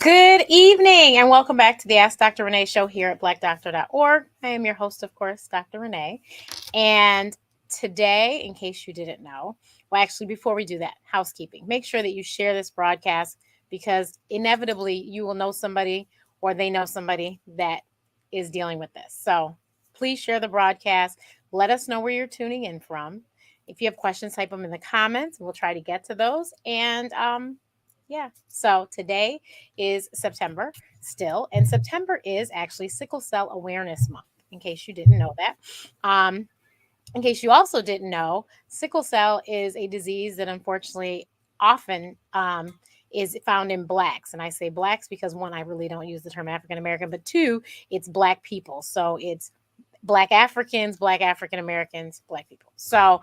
Good evening and welcome back to the Ask Dr. Renee show here at blackdoctor.org. I am your host, of course, Dr. Renee. And today, in case you didn't know, well, actually, before we do that, housekeeping. Make sure that you share this broadcast because inevitably you will know somebody or they know somebody that is dealing with this. So please share the broadcast. Let us know where you're tuning in from. If you have questions, type them in the comments. We'll try to get to those. And yeah, so today is September still, and September is actually Sickle Cell Awareness Month, in case you didn't know that. In case you also didn't know, sickle cell is a disease that unfortunately often is found in blacks. And I say blacks because one, I really don't use the term African American, but two, it's black people. So it's Black Africans, Black African Americans, Black people. So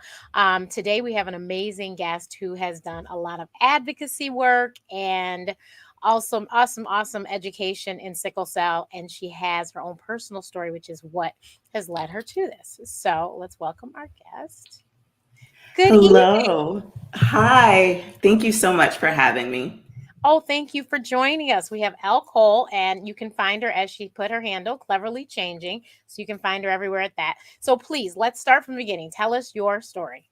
today we have an amazing guest who has done a lot of advocacy work and also awesome education in sickle cell. And she has her own personal story, which is what has led her to this. So let's welcome our guest. Good evening. Hello. Hi. Thank you so much for having me. Oh, thank you for joining us. We have Elle Cole, and you can find her as she put her handle, Cleverly Changing. So you can find her everywhere at that. So please, let's start from the beginning. Tell us your story.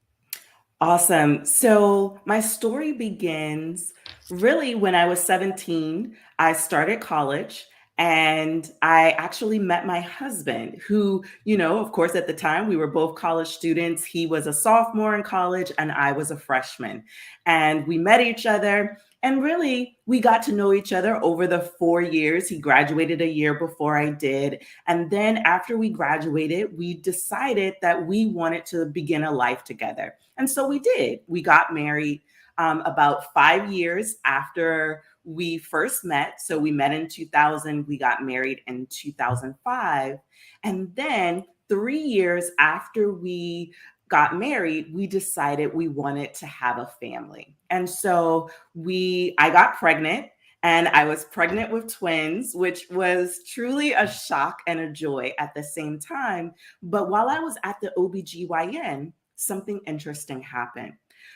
Awesome. So, my story begins really when I was 17. I started college and I actually met my husband, who, of course, at the time we were both college students. He was a sophomore in college and I was a freshman. And we met each other. And really, we got to know each other over the 4 years. He graduated a year before I did. And then after we graduated, we decided that we wanted to begin a life together. And so we did. We got married about 5 years after we first met. So we met in 2000, we got married in 2005. And then 3 years after we got married, we decided we wanted to have a family. And so I got pregnant. And I was pregnant with twins, which was truly a shock and a joy at the same time. But while I was at the OBGYN, something interesting happened.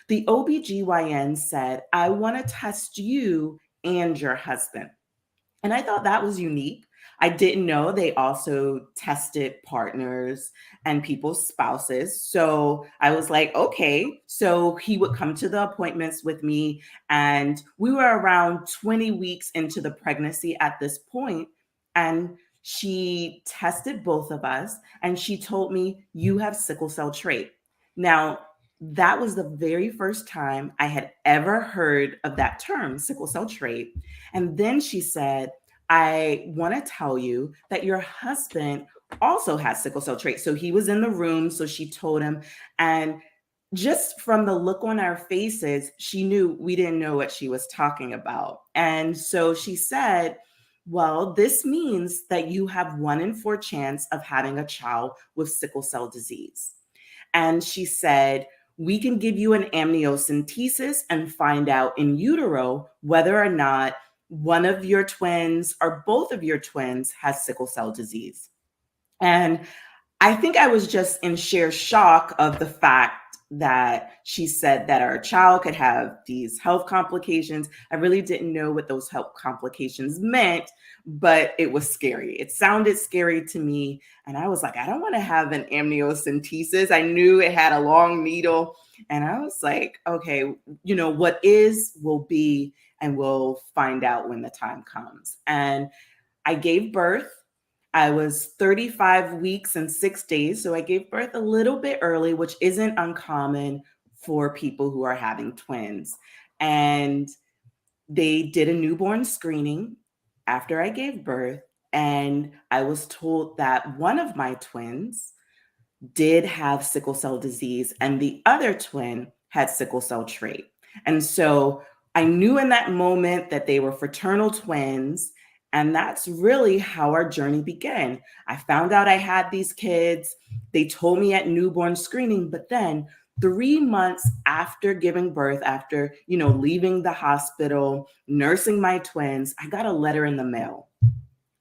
The OBGYN said, I want to test you and your husband. And I thought that was unique. I didn't know they also tested partners and people's spouses. So I was like, okay. So he would come to the appointments with me. And we were around 20 weeks into the pregnancy at this point, and she tested both of us and she told me, you have sickle cell trait. Now, that was the very first time I had ever heard of that term, sickle cell trait. And then she said, I want to tell you that your husband also has sickle cell trait. So he was in the room. So she told him. And just from the look on our faces, she knew we didn't know what she was talking about. And so she said, well, this means that you have 1 in 4 chance of having a child with sickle cell disease. And she said, we can give you an amniocentesis and find out in utero whether or not one of your twins or both of your twins has sickle cell disease. And I think I was just in sheer shock of the fact that she said that our child could have these health complications. I really didn't know what those health complications meant, but it was scary. It sounded scary to me. And I was like, I don't want to have an amniocentesis. I knew it had a long needle. And I was like, okay, what is will be, and we'll find out when the time comes. And I gave birth. I was 35 weeks and 6 days. So I gave birth a little bit early, which isn't uncommon for people who are having twins. And they did a newborn screening after I gave birth. And I was told that one of my twins did have sickle cell disease and the other twin had sickle cell trait. And so I knew in that moment that they were fraternal twins. And that's really how our journey began. I found out I had these kids. They told me at newborn screening, but then 3 months after giving birth, after, leaving the hospital, nursing my twins, I got a letter in the mail.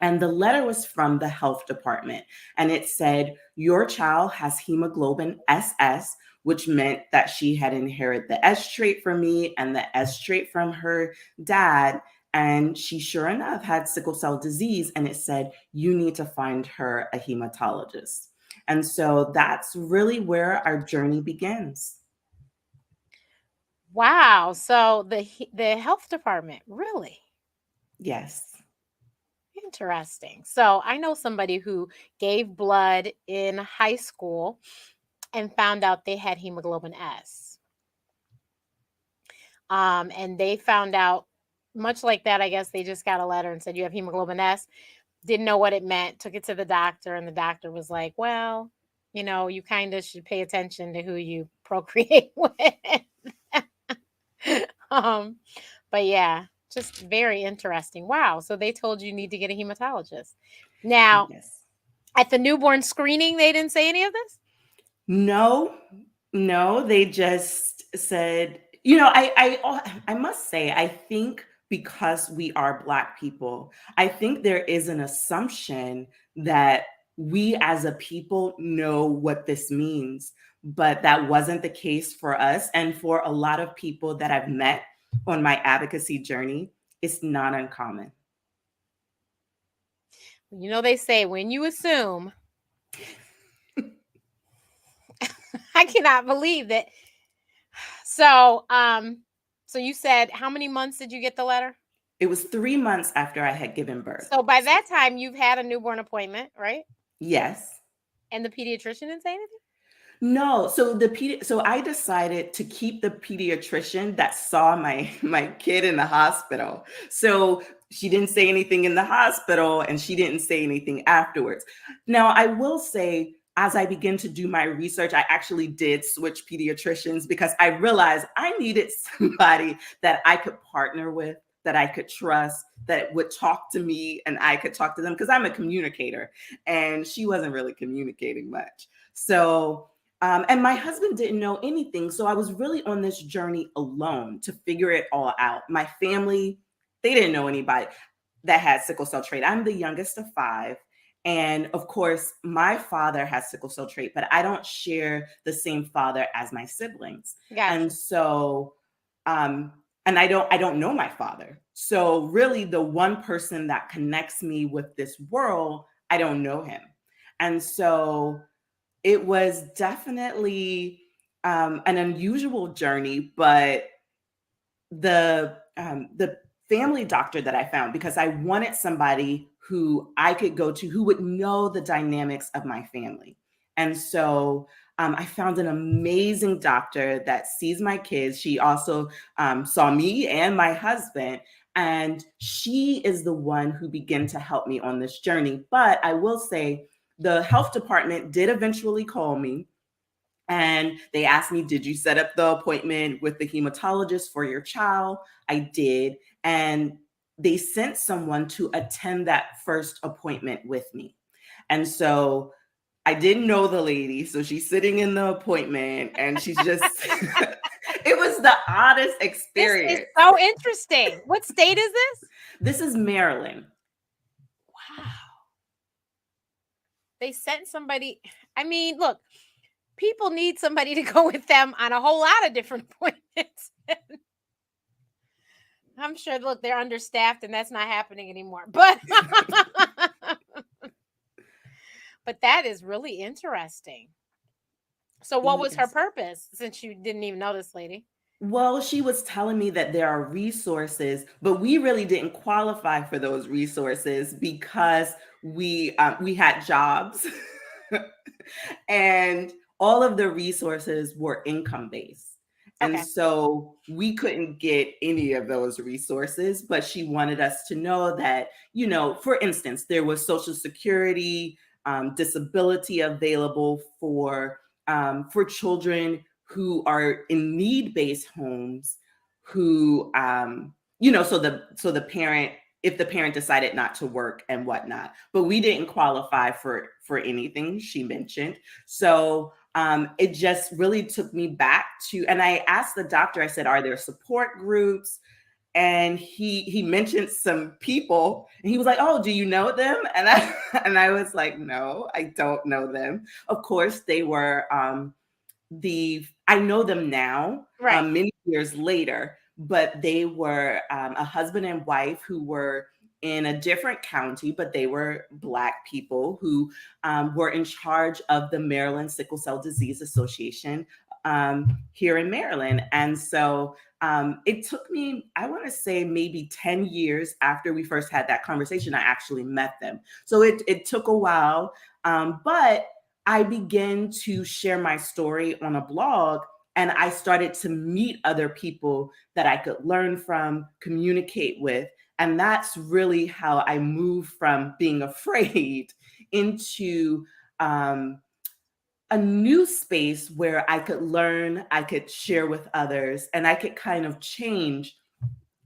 And the letter was from the health department. And it said, your child has hemoglobin SS, which meant that she had inherited the S trait from me and the S trait from her dad. And she, sure enough, had sickle cell disease. And it said, you need to find her a hematologist. And so that's really where our journey begins. Wow. So the health department, really Yes. interesting. So I know somebody who gave blood in high school and found out they had hemoglobin S. And they found out much like that. I guess they just got a letter and said you have hemoglobin S. Didn't know what it meant. Took it to the doctor, and the doctor was like, "Well, you kind of should pay attention to who you procreate with." um, but yeah, just very interesting. Wow. So they told you need to get a hematologist. Now, Yes. at the newborn screening, they didn't say any of this? No, no, they just said, I must say, I think because we are Black people, I think there is an assumption that we as a people know what this means, but that wasn't the case for us. And for a lot of people that I've met on my advocacy journey, it's not uncommon. They say when you assume, I cannot believe that. So, so you said how many months did you get the letter? It was 3 months after I had given birth. So by that time you've had a newborn appointment, right? Yes. And the pediatrician didn't say anything? No, so I decided to keep the pediatrician that saw my kid in the hospital. So she didn't say anything in the hospital and she didn't say anything afterwards. Now, I will say as I began to do my research, I actually did switch pediatricians because I realized I needed somebody that I could partner with, that I could trust, that would talk to me and I could talk to them because I'm a communicator and she wasn't really communicating much. So and my husband didn't know anything. So I was really on this journey alone to figure it all out. My family, they didn't know anybody that had sickle cell trait. I'm the youngest of five. And of course, my father has sickle cell trait, but I don't share the same father as my siblings. And Gotcha. so, and I don't know my father. So really the one person that connects me with this world, I don't know him. And so it was definitely an unusual journey, but the family doctor that I found, because I wanted somebody who I could go to who would know the dynamics of my family. And so I found an amazing doctor that sees my kids. She also saw me and my husband, and she is the one who began to help me on this journey. But I will say, the health department did eventually call me and they asked me, did you set up the appointment with the hematologist for your child? I did. And they sent someone to attend that first appointment with me. And so I didn't know the lady. So she's sitting in the appointment and she's just, it was the oddest This is experience. so interesting. What state is this? This is Maryland. Wow. They sent somebody. I mean, look, people need somebody to go with them on a whole lot of different appointments. I'm sure, look, they're understaffed and that's not happening anymore. But but that is really interesting. So what was her Yes. purpose since you didn't even know this lady? Well, she was telling me that there are resources, but we really didn't qualify for those resources because we had jobs, and all of the resources were income based. And Okay. so we couldn't get any of those resources, but she wanted us to know that, for instance, there was Social Security, disability available for children who are in need-based homes, who so the parent, if the parent decided not to work and whatnot, but we didn't qualify for anything she mentioned. So it just really took me back to, and I asked the doctor, I said, are there support groups? And he mentioned some people and he was like, oh, do you know them? And I was like, no, I don't know them. Of course they were I know them now, Right. many years later, but they were a husband and wife who were in a different county, but they were Black people who were in charge of the Maryland Sickle Cell Disease Association here in Maryland. And so it took me, I want to say, maybe 10 years after we first had that conversation, I actually met them. So it took a while, but I began to share my story on a blog, and I started to meet other people that I could learn from, communicate with. And that's really how I moved from being afraid into a new space where I could learn, I could share with others, and I could kind of change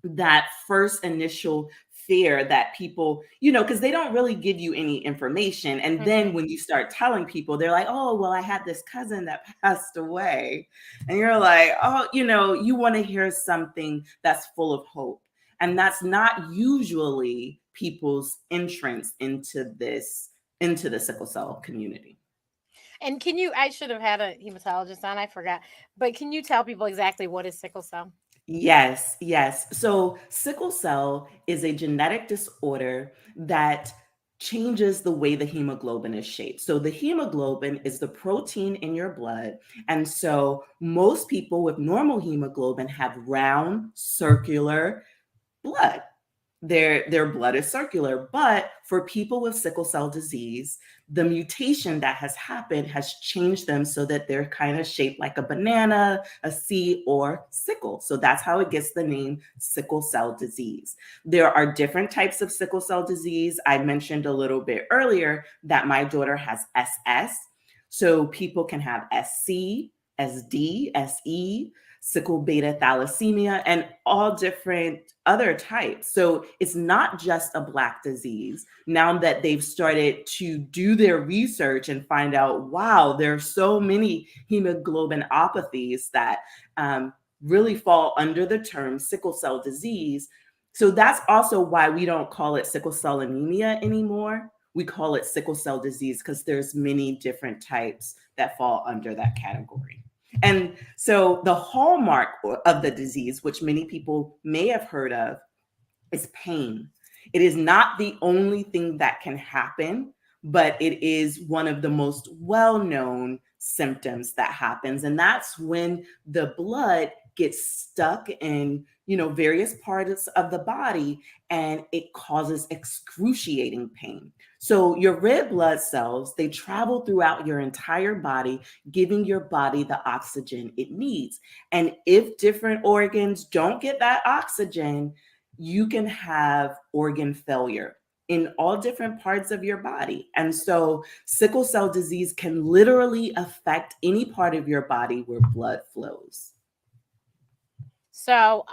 that first initial fear that people, because they don't really give you any information. And then when you start telling people, they're like, oh, well, I had this cousin that passed away. And you're like, oh, you want to hear something that's full of hope. And that's not usually people's entrance into the sickle cell community. And I should have had a hematologist on, I forgot. But can you tell people exactly what is sickle cell? Yes, yes. So sickle cell is a genetic disorder that changes the way the hemoglobin is shaped. So the hemoglobin is the protein in your blood. And so most people with normal hemoglobin have round, circular blood. Their blood is circular. But for people with sickle cell disease, the mutation that has happened has changed them so that they're kind of shaped like a banana, a C, or sickle. So that's how it gets the name sickle cell disease. There are different types of sickle cell disease. I mentioned a little bit earlier that my daughter has SS. So people can have SC, SD, SE, sickle beta thalassemia, and all different other types. So it's not just a Black disease. Now that they've started to do their research and find out, wow, there are so many hemoglobinopathies that really fall under the term sickle cell disease. So that's also why we don't call it sickle cell anemia anymore. We call it sickle cell disease because there's many different types that fall under that category. And so the hallmark of the disease, which many people may have heard of, is pain. It is not the only thing that can happen, but it is one of the most well-known symptoms that happens. And that's when the blood gets stuck in, various parts of the body, and it causes excruciating pain. So your red blood cells, they travel throughout your entire body, giving your body the oxygen it needs. And if different organs don't get that oxygen, you can have organ failure in all different parts of your body. And so sickle cell disease can literally affect any part of your body where blood flows. So,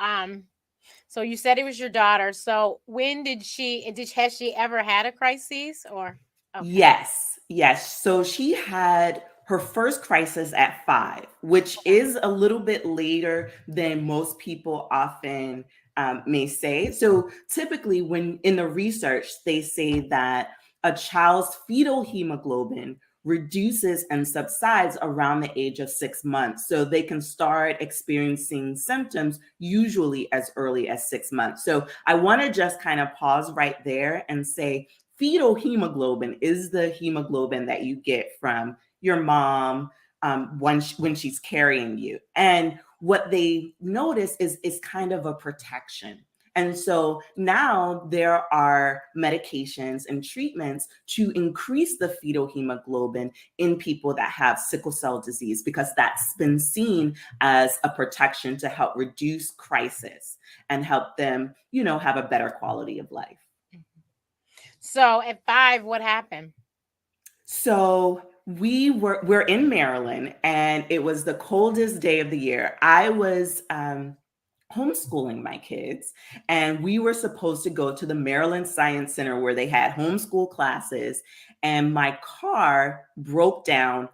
so you said it was your daughter. So when has she ever had a crisis or? Okay. Yes, yes. So she had her first crisis at 5, which is a little bit later than most people often may say. So typically, when in the research, they say that a child's fetal hemoglobin reduces and subsides around the age of 6 months. So they can start experiencing symptoms usually as early as 6 months. So I want to just kind of pause right there and say fetal hemoglobin is the hemoglobin that you get from your mom when she's carrying you. And what they notice is kind of a protection. And so now there are medications and treatments to increase the fetal hemoglobin in people that have sickle cell disease, because that's been seen as a protection to help reduce crisis and help them, have a better quality of life. So at 5, what happened? So we're in Maryland, and it was the coldest day of the year. I was homeschooling my kids, and we were supposed to go to the Maryland Science Center where they had homeschool classes, and my car broke down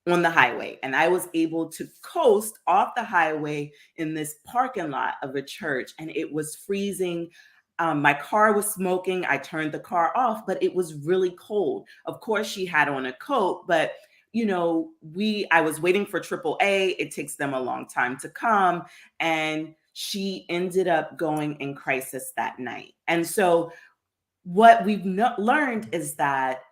on the highway, and I was able to coast off the highway in this parking lot of a church, and it was freezing. My car was smoking. I turned the car off, but it was really cold. Of course, she had on a coat, but I was waiting for AAA. It takes them a long time to come. And she ended up going in crisis that night. And so what we've learned is that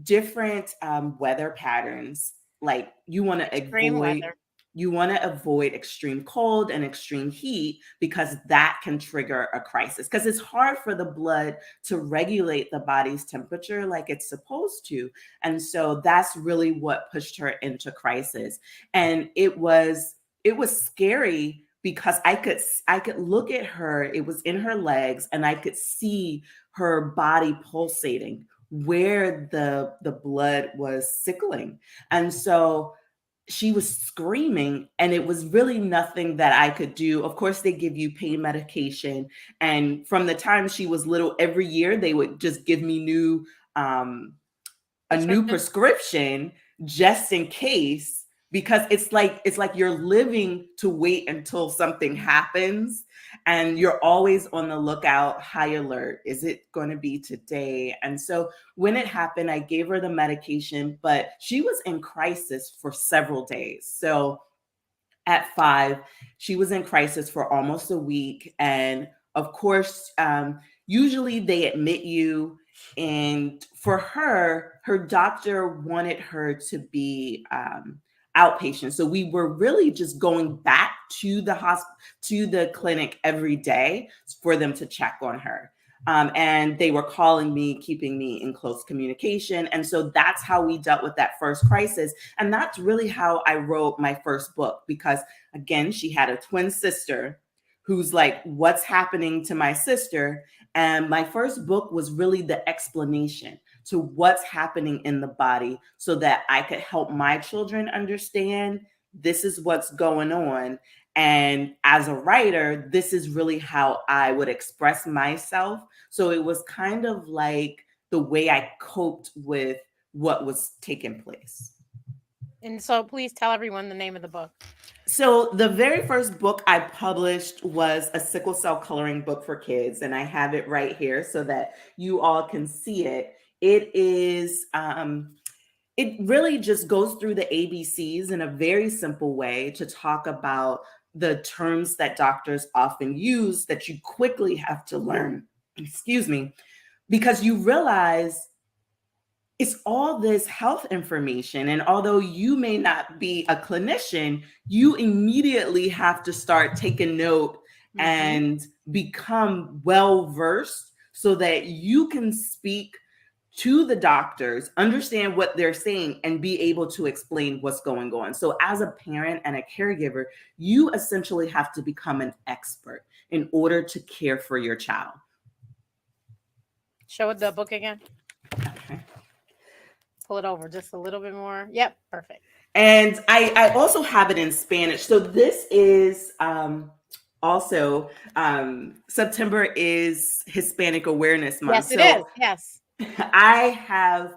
different weather patterns, like Extreme weather. you want to avoid extreme cold and extreme heat, because that can trigger a crisis, because it's hard for the blood to regulate the body's temperature like it's supposed to. And so that's really what pushed her into crisis. And it was scary, because I could look at her, it was in her legs, and I could see her body pulsating where the blood was sickling. And so she was screaming, and it was really nothing that I could do. Of course, they give you pain medication, and from the time she was little, every year they would just give me um a new Prescription. prescription, just in case, because it's like you're living to wait until something happens, and you're always on the lookout, high alert. Is it going to be today? And so when it happened, I gave her the medication, but she was in crisis for several days. So at 5, she was in crisis for almost a week. And of course, usually they admit you. And for her doctor wanted her to be outpatient. So we were really just going back to the hospital, to the clinic every day for them to check on her. And they were calling me, keeping me in close communication. And so that's how we dealt with that first crisis. And that's really how I wrote my first book, because again, she had a twin sister who's like, what's happening to my sister? And my first book was really the explanation to what's happening in the body, so that I could help my children understand this is what's going on. And as a writer, this is really how I would express myself. So it was kind of like the way I coped with what was taking place. And so please tell everyone the name of the book. So the very first book I published was a sickle cell coloring book for kids, and I have it right here so that you all can see it. It really just goes through the ABCs in a very simple way to talk about the terms that doctors often use that you quickly have to learn. Excuse me, because you realize it's all this health information. And although you may not be a clinician, you immediately have to start taking note and become well versed, so that you can speak to the doctors, understand what they're saying, and be able to explain what's going on. So as a parent and a caregiver, you essentially have to become an expert in order to care for your child. Show the book again. Okay. Pull it over just a little bit more. Yep, perfect. And I also have it in Spanish. So this is also September is Hispanic Awareness Month. Yes, it is. Yes. I have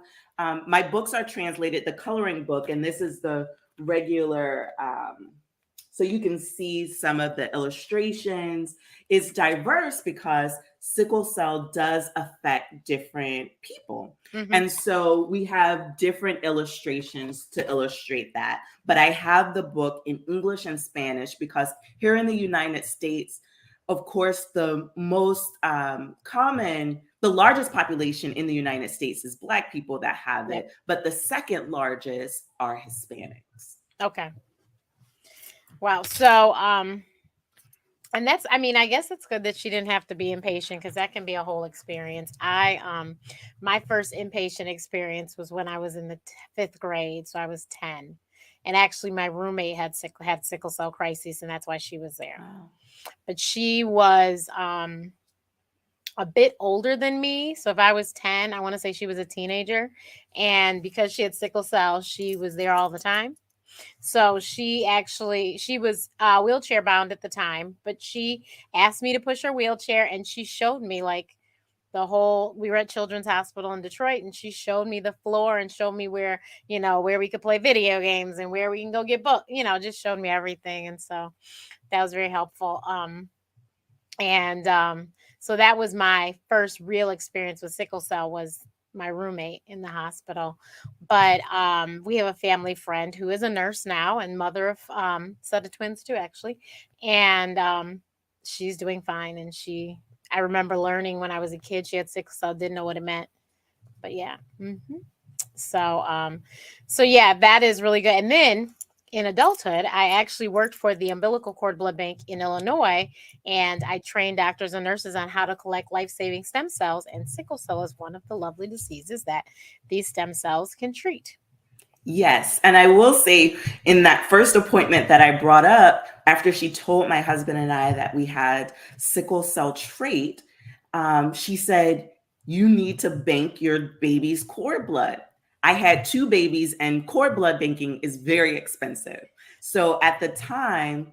my books are translated, the coloring book, and this is the regular. So you can see some of the illustrations. It's diverse because sickle cell does affect different people. And so we have different illustrations to illustrate that. But I have the book in English and Spanish because here in the United States, of course, the most the largest population in the United States is Black people that have it, but the second largest are Hispanics. Okay. Wow. So, and that's, I mean, I guess it's good that she didn't have to be inpatient, because that can be a whole experience. My first inpatient experience was when I was in the 5th grade. So I was 10. And actually, my roommate had sickle cell crisis, and that's why she was there. Wow. But she was a bit older than me. So if I was 10, I want to say she was a teenager. And because she had sickle cell, she was there all the time. So she was wheelchair bound at the time, but she asked me to push her wheelchair, and she showed me like we were at Children's Hospital in Detroit, and she showed me the floor and showed me where we could play video games and where we can go get books, just showed me everything. And so that was very helpful. So that was my first real experience with sickle cell, was my roommate in the hospital. But we have a family friend who is a nurse now and mother of set of twins too, actually. And she's doing fine. And I remember learning when I was a kid, she had sickle cell, didn't know what it meant. But yeah. So, so yeah, that is really good. And then in adulthood, I actually worked for the umbilical cord blood bank in Illinois, and I trained doctors and nurses on how to collect life-saving stem cells. And sickle cell is one of the lovely diseases that these stem cells can treat. Yes. And I will say, in that first appointment that I brought up, after she told my husband and I that we had sickle cell trait, she said, "You need to bank your baby's cord blood." I had two babies, and cord blood banking is very expensive. So at the time,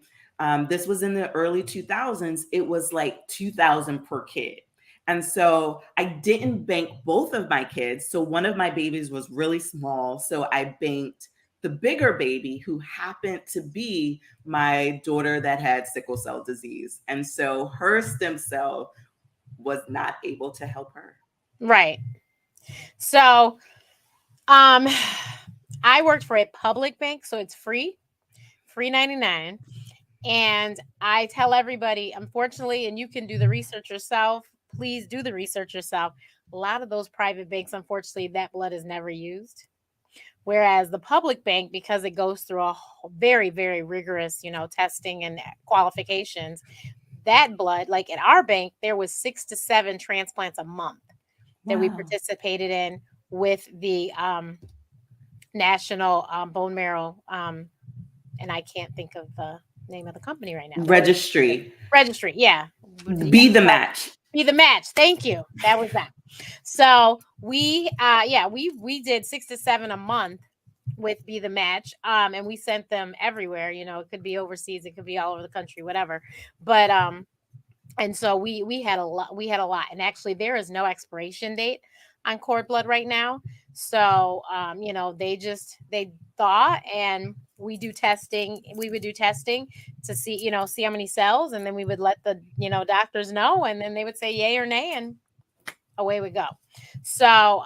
this was in the early 2000s, it was like 2000 per kid. And so I didn't bank both of my kids. So one of my babies was really small. So I banked the bigger baby, who happened to be my daughter that had sickle cell disease. And so her stem cell was not able to help her. Right. So, um, I worked for a public bank, so it's free 99. And I tell everybody, unfortunately, and you can do the research yourself, please do the research yourself. A lot of those private banks, unfortunately, that blood is never used. Whereas the public bank, because it goes through a very, very rigorous, testing and qualifications, that blood, like at our bank, there was 6 to 7 transplants a month that we Wow. participated in with the national bone marrow, and I can't think of the name of the company right now. That was Registry. registry. Yeah, yeah. Be the So match. be the match. Thank you. That was that. So we did 6 to 7 a month with Be the Match. And we sent them everywhere. It could be overseas, it could be all over the country, whatever. But and so we had a lot. We had a lot, and actually, there is no expiration date on cord blood right now. So they thought, and we would do testing to see how many cells, and then we would let the doctors know, and then they would say yay or nay, and away we go. So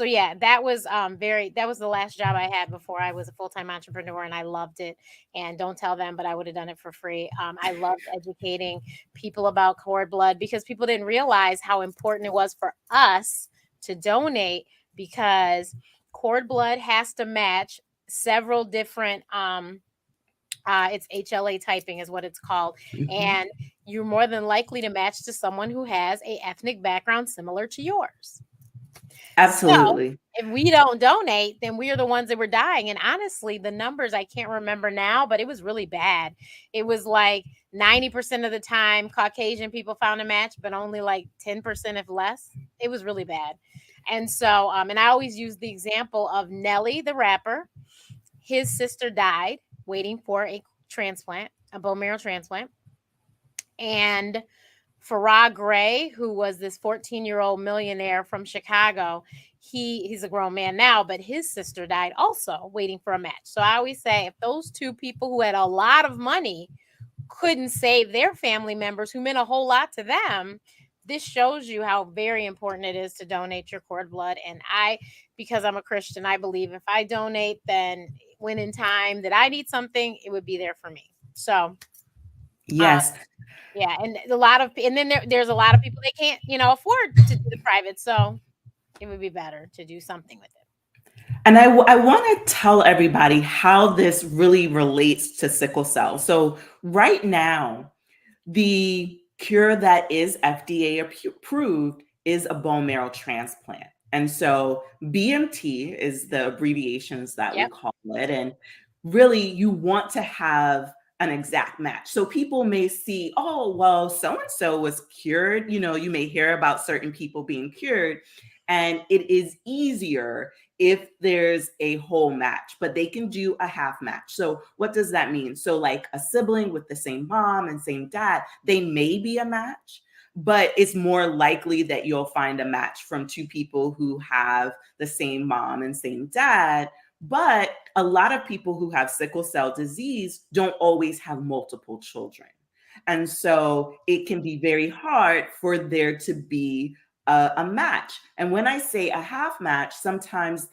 yeah, that was the last job I had before I was a full-time entrepreneur, and I loved it. And don't tell them, but I would have done it for free. I loved educating people about cord blood, because people didn't realize how important it was for us to donate, because cord blood has to match several different it's HLA typing is what it's called. Mhm. And you're more than likely to match to someone who has a ethnic background similar to yours. So Absolutely. if we don't donate, then we are the ones that were dying. And honestly, the numbers I can't remember now, but it was really bad. It was like 90% of the time Caucasian people found a match, but only like 10% if less. It was really bad. And so, and I always use the example of Nelly the rapper. His sister died waiting for a transplant, a bone marrow transplant. And Farrah Gray, who was this 14-year-old millionaire from Chicago, he's a grown man now, but his sister died also waiting for a match. So I always say, if those two people who had a lot of money couldn't save their family members who meant a whole lot to them, this shows you how very important it is to donate your cord blood. And because I'm a Christian, I believe if I donate, then when in time that I need something, it would be there for me. So, um, Yes. yeah, and then there's a lot of people that can't, afford to do the private. So it would be better to do something with it. And I want to tell everybody how this really relates to sickle cell. So, right now, the cure that is FDA approved is a bone marrow transplant. And so BMT is the abbreviations that we Yep. call it. And really, you want to have an exact match. So people may see, oh, well, so and so was cured. You may hear about certain people being cured. And it is easier if there's a whole match, but they can do a half match. So what does that mean? So like a sibling with the same mom and same dad, they may be a match, but it's more likely that you'll find a match from two people who have the same mom and same dad. But a lot of people who have sickle cell disease don't always have multiple children. And so it can be very hard for there to be a match. And when I say a half match, sometimes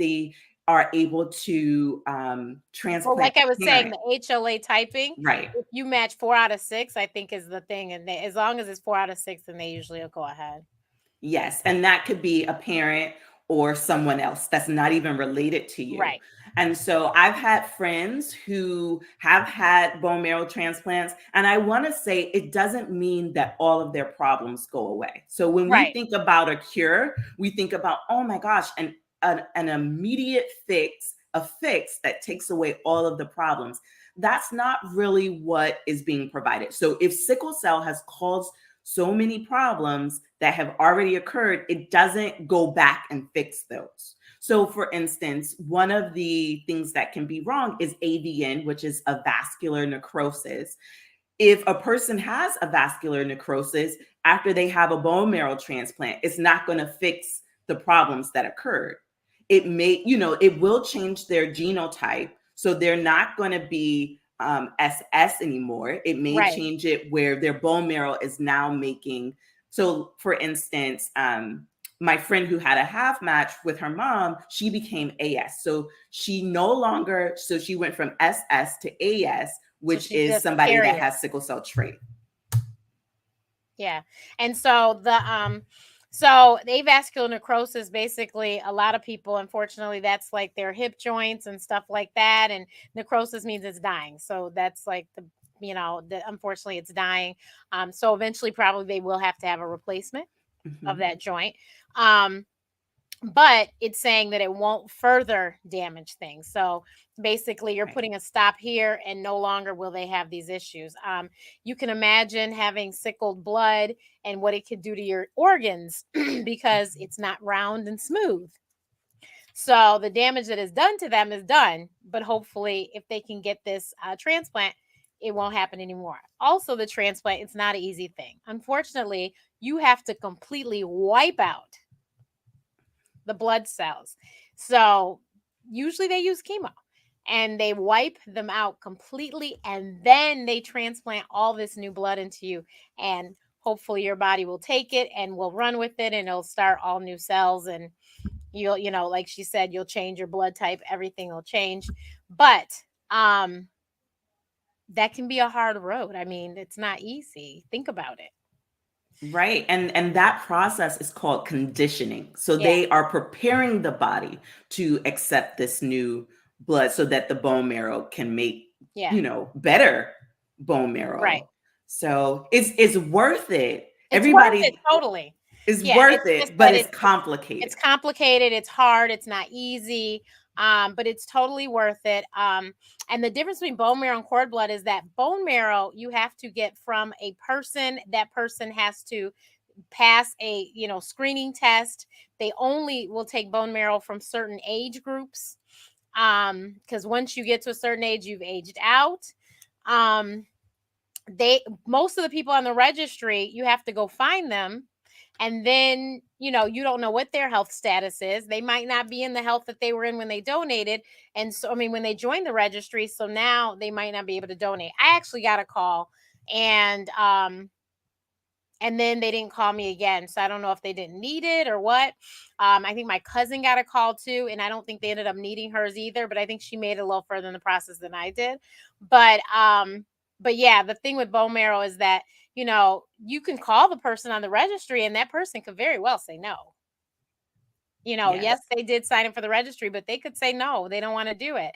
are able to Well, transplant like I was saying, parent. the HLA typing, Right. if you match 4 out of 6, I think is the thing, and they, as long as it's 4 out of 6, then they usually will go ahead. Yes, and that could be a parent or someone else that's not even related to you. Right. And so I've had friends who have had bone marrow transplants, and I want to say it doesn't mean that all of their problems go away. So when we Right. think about a cure, we think about, oh my gosh, an immediate fix, a fix that takes away all of the problems. That's not really what is being provided. So if sickle cell has caused so many problems that have already occurred, it doesn't go back and fix those. So, for instance, one of the things that can be wrong is AVN, which is a vascular necrosis. If a person has a vascular necrosis after they have a bone marrow transplant, it's not going to fix the problems that occurred. It may, it will change their genotype. So they're not going to be SS anymore. It may Right. change it where their bone marrow is now making. So, for instance, my friend who had a half match with her mom, she became AS. So she no longer, so she went from SS to AS, So which she's is just a somebody that carrier. has sickle cell trait. Yeah. And so the avascular necrosis, basically a lot of people, unfortunately, that's like their hip joints and stuff like that. And necrosis means it's dying. So that's like unfortunately it's dying. So eventually probably they will have to have a replacement of Mhm. that joint. Um, but it's saying that it won't further damage things. So basically, you're Right. putting a stop here, and no longer will they have these issues. You can imagine having sickled blood and what it could do to your organs because it's not round and smooth. So the damage that is done to them is done. But hopefully, if they can get this transplant, it won't happen anymore. Also, the transplant, it's not an easy thing. Unfortunately, you have to completely wipe out the blood cells. So usually they use chemo and they wipe them out completely and then they transplant all this new blood into you, and hopefully your body will take it and will run with it and it'll start all new cells, and you'll, like she said, you'll change your blood type, everything will change. But um that can be a hard road. I mean, it's not easy. Think about it. Right. And that process is called conditioning. So Yeah. they are preparing the body to accept this new blood so that the bone marrow can make, Yeah. better bone Right. marrow. So it's worth it. It's worth it, Everybody totally. is Yeah, worth it's just it, but that it's it's complicated. complicated, it's hard, it's not easy, but it's totally worth it. And the difference between bone marrow and cord blood is that bone marrow you have to get from a person. That person has to pass a screening test. They only will take bone marrow from certain age groups. Because once you get to a certain age, you've aged out. Um, they Most of the people on the registry, you have to go find them, and then you don't know what their health status is. They might not be in the health that they were in when they donated, and so I mean when they joined the registry, so now they might not be able to donate. I actually got a call, and then they didn't call me again, so I don't know if they didn't need it or what. I think my cousin got a call too, and I don't think they ended up needing hers either, but I think she made it a little further in the process than I did. But yeah, the thing with bone marrow is that you can call the person on the registry and that person could very well say no. Yes, Yes. they did sign up for the registry, but they could say no, they don't want to do it.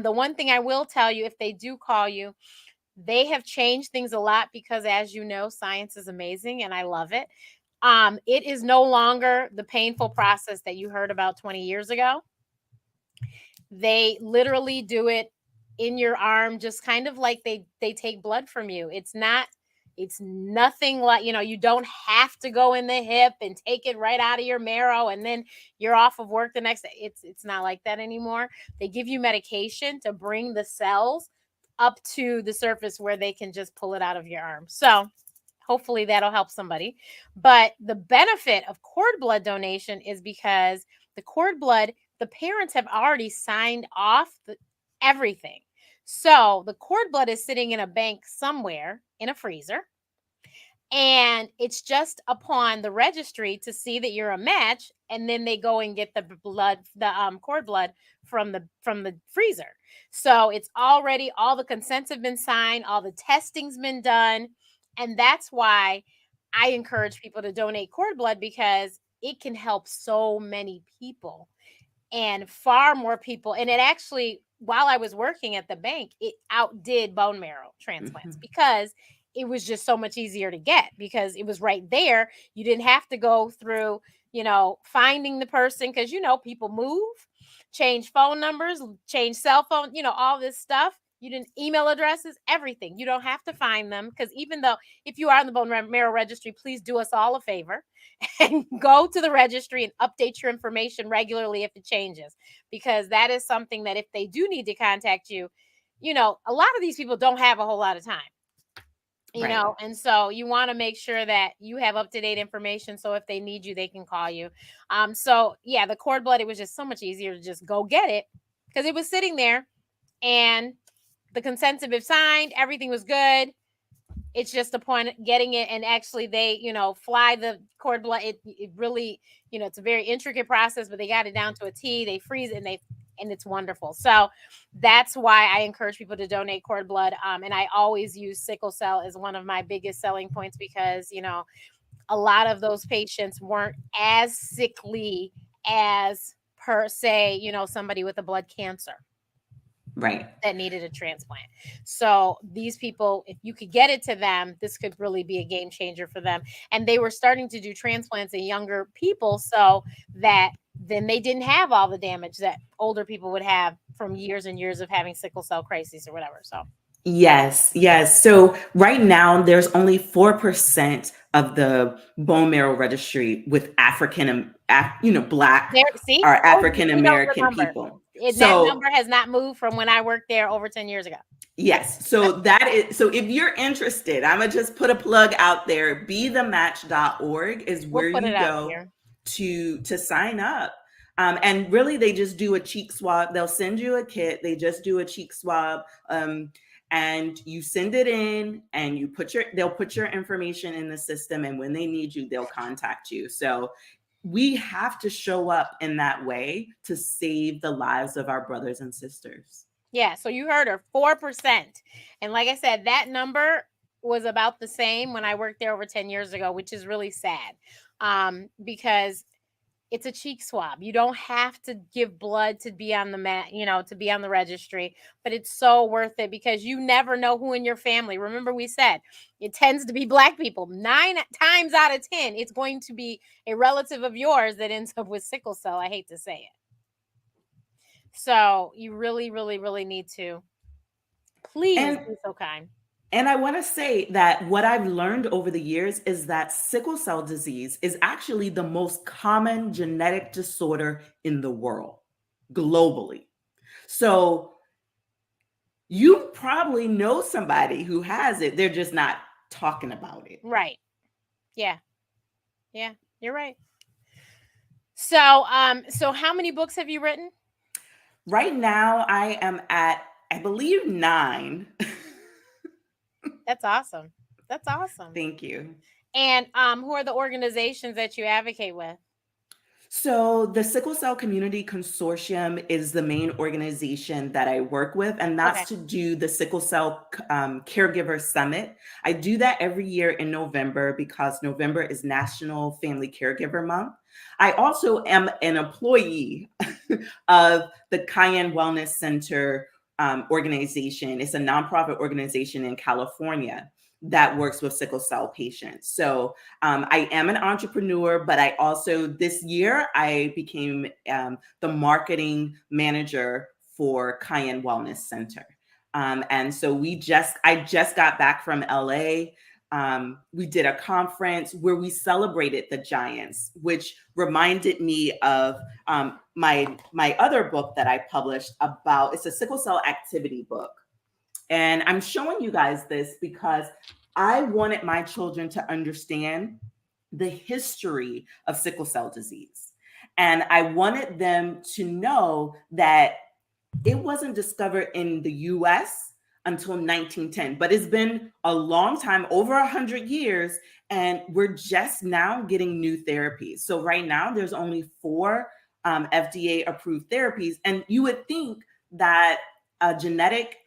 The one thing I will tell you, if they do call you, they have changed things a lot because, as you know, science is amazing and I love it. It is no longer the painful process that you heard about 20 years ago. They literally do it in your arm, just kind of like they take blood from you. It's nothing like, you don't have to go in the hip and take it right out of your marrow and then you're off of work the next day. It's not like that anymore. They give you medication to bring the cells up to the surface where they can just pull it out of your arm. So hopefully that'll help somebody. But the benefit of cord blood donation is because the cord blood, the parents have already signed off everything. So the cord blood is sitting in a bank somewhere in a freezer. And it's just upon the registry to see that you're a match, and then they go and get the blood, the cord blood from the freezer. So it's already, all the consents have been signed, all the testing's been done, and that's why I encourage people to donate cord blood, because it can help so many people, and far more people. And it actually, while I was working at the bank, it outdid bone marrow transplants, Mhm. because it was just so much easier to get, because it was right there. You didn't have to go through, finding the person, because people move, change phone numbers, change cell phone, all this stuff. You didn't, email addresses, everything. You don't have to find them, because even though, if you are in the bone marrow registry, please do us all a favor and go to the registry and update your information regularly if it changes, because that is something that if they do need to contact you, a lot of these people don't have a whole lot of time, Right. and so you want to make sure that you have up to date information, so if they need you, they can call you. So yeah, the cord blood, it was just so much easier to just go get it, because it was sitting there, and the consents have been signed, everything was good. It's just upon getting it, and actually they, fly the cord blood. It really, it's a very intricate process, but they got it down to a T. They freeze it, and it's wonderful. So that's why I encourage people to donate cord blood. And I always use sickle cell as one of my biggest selling points, because a lot of those patients weren't as sickly as, per se, somebody with a blood cancer Right. that needed a transplant. So these people, if you could get it to them, this could really be a game changer for them. And they were starting to do transplants in younger people, so that then they didn't have all the damage that older people would have from years and years of having sickle cell crises or whatever. So Yes, yes. So right now, there's only 4% of the bone marrow registry with Black there, see, or told you, African she knows the American number. people. And that So number has not moved from when I worked there over 10 years ago. yes, so if you're interested, I'm gonna just put a plug out there. BeTheMatch.org is We'll where put you it out go here. to sign up. And really, they just do a cheek swab. They'll send you a kit. They just do a cheek swab, and you send it in, and they'll put your information in the system. And when they need you, they'll contact you. So we have to show up in that way to save the lives of our brothers and sisters. Yeah, so you heard her, 4%. And like I said, that number was about the same when I worked there over 10 years ago, which is really sad. Because it's a cheek swab. You don't have to give blood to be on the to be on the registry, but it's so worth it, because you never know who in your family. Remember, we said it tends to be Black people. 9 times out of 10, it's going to be a relative of yours that ends up with sickle cell. I hate to say it. So you really, really, really need to, please And be so kind. And I want to say that what I've learned over the years is that sickle cell disease is actually the most common genetic disorder in the world globally. So you probably know somebody who has it. They're just not talking about it. Right. Yeah. Yeah. You're right. So how many books have you written? Right now, I am at, I believe, 9. That's awesome. That's awesome. Thank you. And who are the organizations that you advocate with? So, the Sickle Cell Community Consortium is the main organization that I work with, and Okay. that's to do the Sickle Cell Caregiver Summit. I do that every year in November because November is National Family Caregiver Month. I also am an employee of the Cayenne Wellness Center organization. It's a nonprofit organization in California that works with sickle cell patients. So I am an entrepreneur, but I also, this year, I became the marketing manager for Cayenne Wellness Center. And so I just got back from LA. We did a conference where we celebrated the giants, which reminded me of my other book that I published about, it's a sickle cell activity book. And I'm showing you guys this because I wanted my children to understand the history of sickle cell disease. And I wanted them to know that it wasn't discovered in the US until 1910. But it's been a long time, over 100 years, and we're just now getting new therapies. So right now, there's only four FDA approved therapies. And you would think that a genetic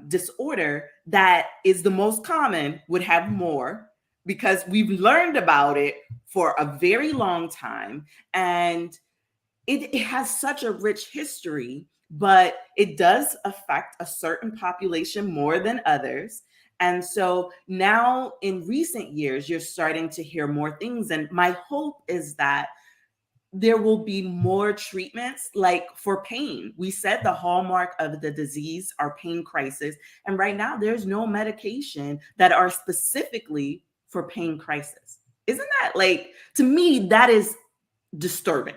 disorder that is the most common would have more, because we've learned about it for a very long time. And it has such a rich history, but it does affect a certain population more than others. And so now in recent years, you're starting to hear more things. And my hope is that there will be more treatments, like for pain. We said the hallmark of the disease are pain crisis. And right now, there's no medication that are specifically for pain crisis. Isn't that, like, to me, that is disturbing.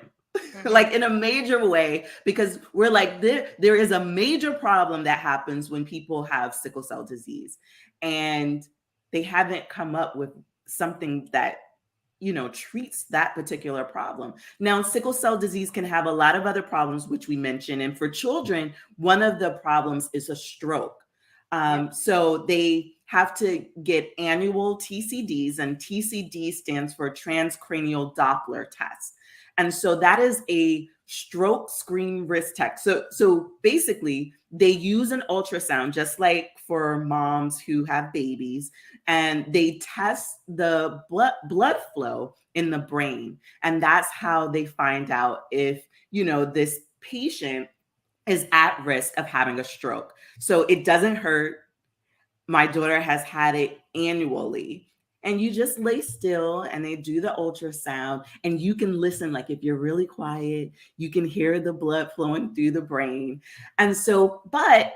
Like, in a major way, because we're like, there is a major problem that happens when people have sickle cell disease, and they haven't come up with something that treats that particular problem. Now, sickle cell disease can have a lot of other problems, which we mentioned. And for children, one of the problems is a stroke. Yep. So they have to get annual TCDs, and TCD stands for transcranial Doppler test. And so that is a stroke screen risk test. So basically, they use an ultrasound, just like for moms who have babies, and they test the blood flow in the brain. And that's how they find out if, this patient is at risk of having a stroke. So it doesn't hurt. My daughter has had it annually. And you just lay still and they do the ultrasound, and you can listen. Like, if you're really quiet, you can hear the blood flowing through the brain. And so, but,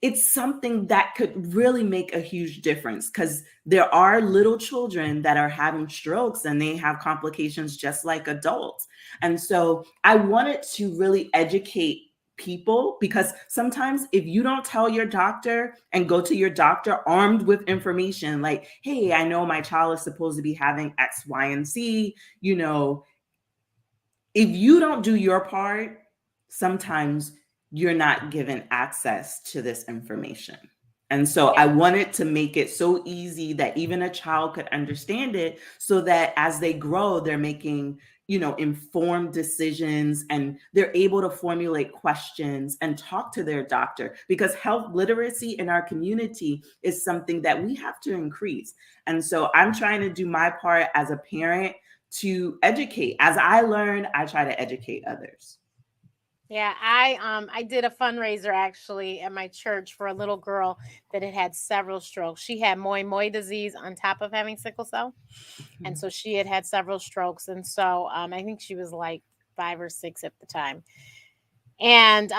it's something that could really make a huge difference, because there are little children that are having strokes and they have complications just like adults. And so I wanted to really educate people, because sometimes if you don't tell your doctor and go to your doctor armed with information like, hey, I know my child is supposed to be having X, Y, and Z, if you don't do your part, sometimes you're not given access to this information. And so I wanted to make it so easy that even a child could understand it, so that as they grow, they're making, informed decisions, and they're able to formulate questions and talk to their doctor, because health literacy in our community is something that we have to increase. And so I'm trying to do my part as a parent to educate. As I learn, I try to educate others. Yeah, I did a fundraiser actually at my church for a little girl that had several strokes. She had moi disease on top of having sickle cell, and so she had several strokes, and so I think she was like 5 or 6 at the time. And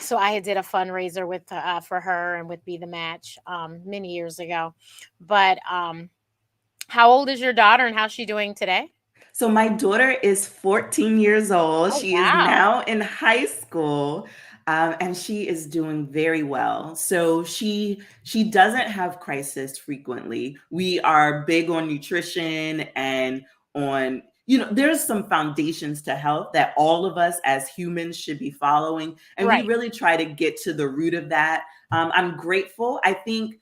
so I had did a fundraiser with for her and with Be the Match many years ago. But how old is your daughter and how's she doing today? So my daughter is 14 years old. Oh She is wow! now in high school, and she is doing very well. So she doesn't have crisis frequently. We are big on nutrition and on, there's some foundations to health that all of us as humans should be following, and we Right, really try to get to the root of that. I'm grateful. I think,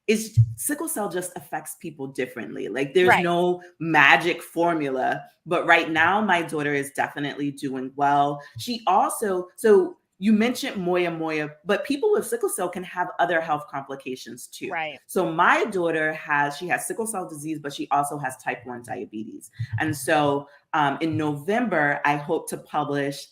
it's sickle cell just affects people differently. Like, there's right. no magic formula, but right now my daughter is definitely doing well. She also, so you mentioned moya, but people with sickle cell can have other health complications too. Right. So my daughter she has sickle cell disease, but she also has type 1 diabetes. And so in November, I hope to publish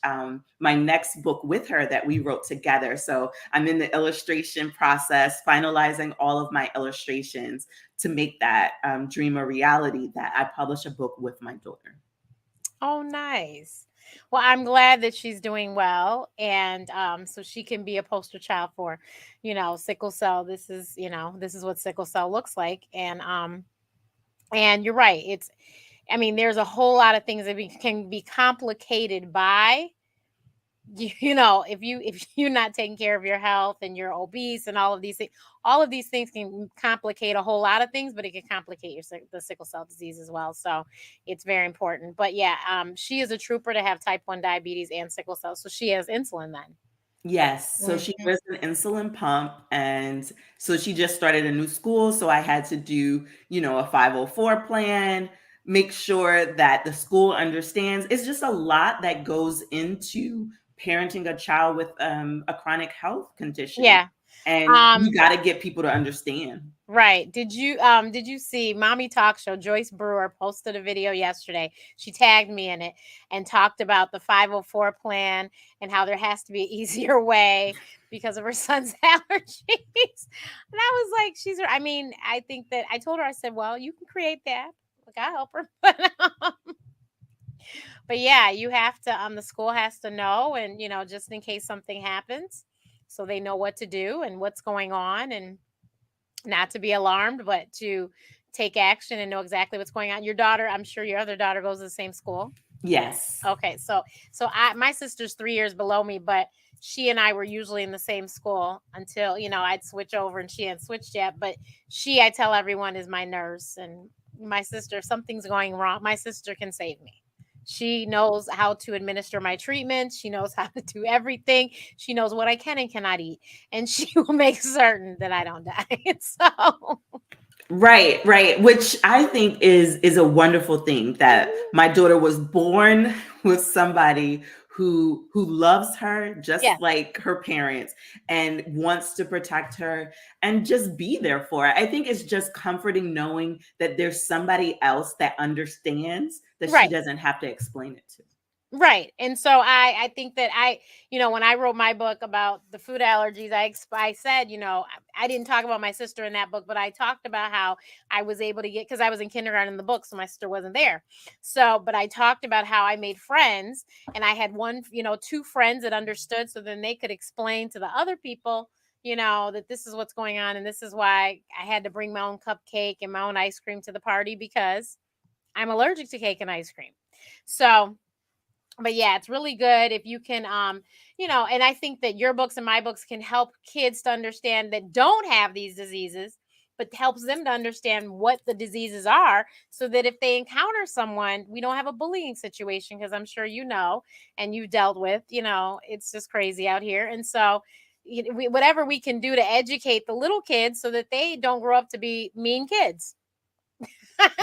my next book with her that we wrote together. So I'm in the illustration process, finalizing all of my illustrations to make that dream a reality, that I publish a book with my daughter. Oh, nice. Well, I'm glad that she's doing well, and so she can be a poster child for, sickle cell. This is what sickle cell looks like, and you're right. I mean, there's a whole lot of things that can be complicated by if you're not taking care of your health and you're obese and all of these things can complicate a whole lot of things, but it can complicate the sickle cell disease as well. So it's very important. But yeah, she is a trooper to have type 1 diabetes and sickle cell, so she has insulin then. Yes. So she Mhm. was an insulin pump. And so she just started a new school. So I had to do, a 504 plan, make sure that the school understands. It's just a lot that goes into parenting a child with a chronic health condition. Yeah. And you Um, got to get people to understand. right. Did you see Mommy Talk Show? Joyce Brewer posted a video yesterday. She tagged me in it and talked about the 504 plan and how there has to be an easier way because of her son's allergies. And I was like, I mean, I think that I told her, I said, well, you can create that. Like, I help her. But yeah, you have to the school has to know, and just in case something happens, so they know what to do and what's going on, and not to be alarmed, but to take action and know exactly what's going on. Your daughter, I'm sure your other daughter goes to the same school. Yes. Okay, so my sister's 3 years below me, but she and I were usually in the same school until, I'd switch over and she hadn't switched yet, but I tell everyone, is my nurse. And my sister, if something's going wrong, my sister can save me. She knows how to administer my treatment. She knows how to do everything. She knows what I can and cannot eat, and she will make certain that I don't die. So, Right, right. Which I think is a wonderful thing that mhm. my daughter was born with somebody who loves her just Yes, like her parents and wants to protect her and just be there for her. I think it's just comforting knowing that there's somebody else that understands that she right. doesn't have to explain it to. Right. And so I think that when I wrote my book about the food allergies, I said, I didn't talk about my sister in that book, but I talked about how I was able to get, because I was in kindergarten in the book, so my sister wasn't there. So, but I talked about how I made friends, and I had two friends that understood, so then they could explain to the other people, that this is what's going on, and this is why I had to bring my own cupcake and my own ice cream to the party, because I'm allergic to cake and ice cream. So, but yeah, it's really good if you can and I think that your books and my books can help kids to understand that don't have these diseases, but helps them to understand what the diseases are, so that if they encounter someone, we don't have a bullying situation, because I'm sure and you've dealt with, it's just crazy out here. And so whatever we can do to educate the little kids so that they don't grow up to be mean kids.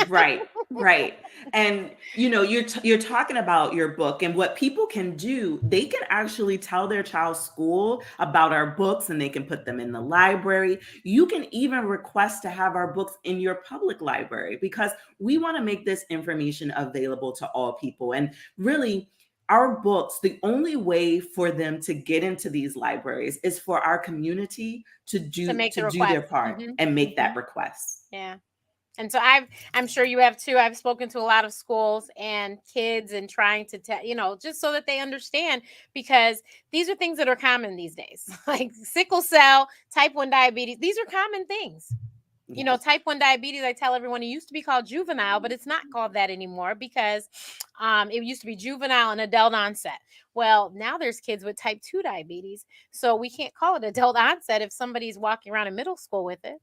Right, right. And you're talking about your book and what people can do. They can actually tell their child's school about our books and they can put them in the library. You can even request to have our books in your public library because we want to make this information available to all people. And really, our books, the only way for them to get into these libraries is for our community to To do make to the do their request. part and make that request. Yeah. And so I'm sure you have too. I've spoken to a lot of schools and kids, and trying to tell, just so that they understand, because these are things that are common these days, like sickle cell, type 1 diabetes. These are common things. Yes. Type 1 diabetes, I tell everyone, it used to be called juvenile, but it's not called that anymore, because it used to be juvenile and adult onset. Well, now there's kids with type 2 diabetes. So we can't call it adult onset if somebody's walking around in middle school with it.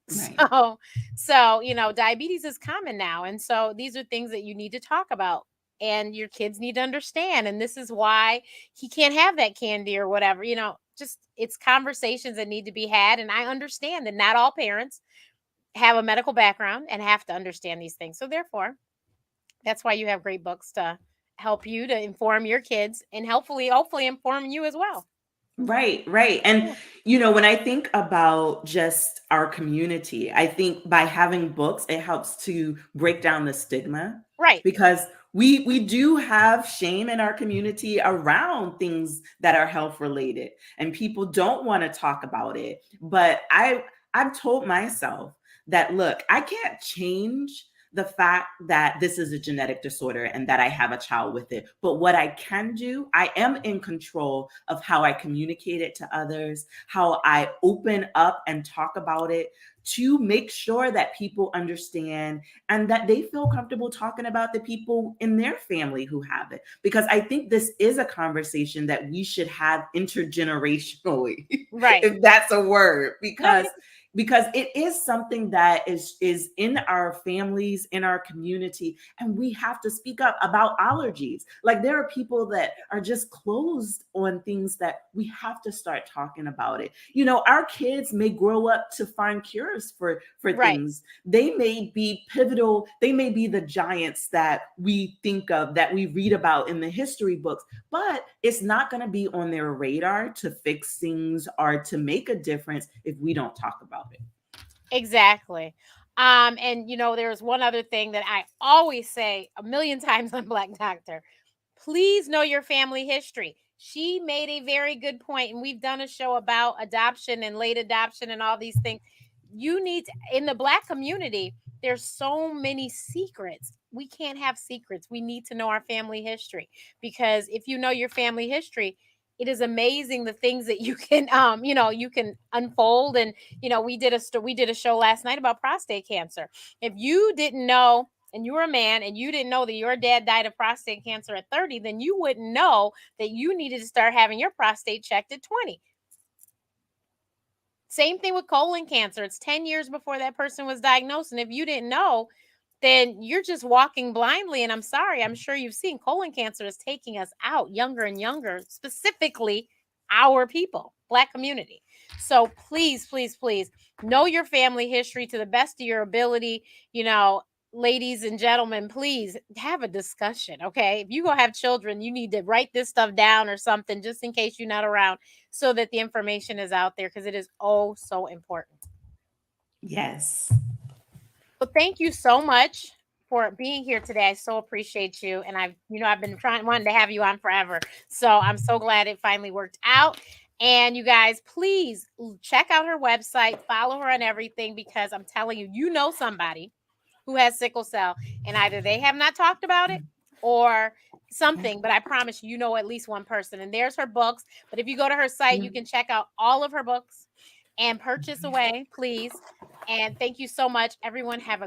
Right. So, diabetes is common now. And so these are things that you need to talk about, and your kids need to understand. And this is why he can't have that candy or whatever, just it's conversations that need to be had. And I understand that not all parents have a medical background and have to understand these things. So therefore, that's why you have great books to help you to inform your kids, and hopefully inform you as well. Right, right. And, Yeah. when I think about just our community, I think by having books, it helps to break down the stigma Right. because we do have shame in our community around things that are health related and people don't want to talk about it. But I've told myself that look, I can't change the fact that this is a genetic disorder and that I have a child with it. But what I can do, I am in control of how I communicate it to others, how I open up and talk about it to make sure that people understand and that they feel comfortable talking about the people in their family who have it. Because I think this is a conversation that we should have intergenerationally, Right. if that's a word, because Okay. because it is something that is in our families, in our community, and we have to speak up about allergies. Like there are people that are just closed on things that we have to start talking about it. You know, our kids may grow up to find cures for Right. things. They may be pivotal, they may be the giants that we think of, that we read about in the history books, but it's not going to be on their radar to fix things or to make a difference if we don't talk about it. Exactly. And there's one other thing that I always say a million times on Black Doctor. Please know your family history. She made a very good point, and we've done a show about adoption and late adoption and all these things. You need to, in the Black community, there's so many secrets. We can't have secrets. We need to know our family history, because if you know your family history, it is amazing the things that you can you can unfold. And we did a show last night about prostate cancer. If you didn't know, and you were a man and you didn't know that your dad died of prostate cancer at 30, then you wouldn't know that you needed to start having your prostate checked at 20. Same thing with colon cancer. It's 10 years before that person was diagnosed. And if you didn't know, then you're just walking blindly. And I'm sorry, I'm sure you've seen colon cancer is taking us out younger and younger, specifically our people, Black community. So please, please, please know your family history to the best of your ability. Ladies and gentlemen, please have a discussion. Okay. If you go have children, you need to write this stuff down or something, just in case you're not around, so that the information is out there, because it is oh so important. Yes. Well, thank you so much for being here today. I so appreciate you. And I've been wanting to have you on forever. So I'm so glad it finally worked out. And you guys, please check out her website, follow her on everything, because I'm telling you, somebody who has sickle cell, and either they have not talked about it or something, but I promise at least one person. And there's her books. But if you go to her site, you can check out all of her books and purchase away, please. And thank you so much. Everyone, have a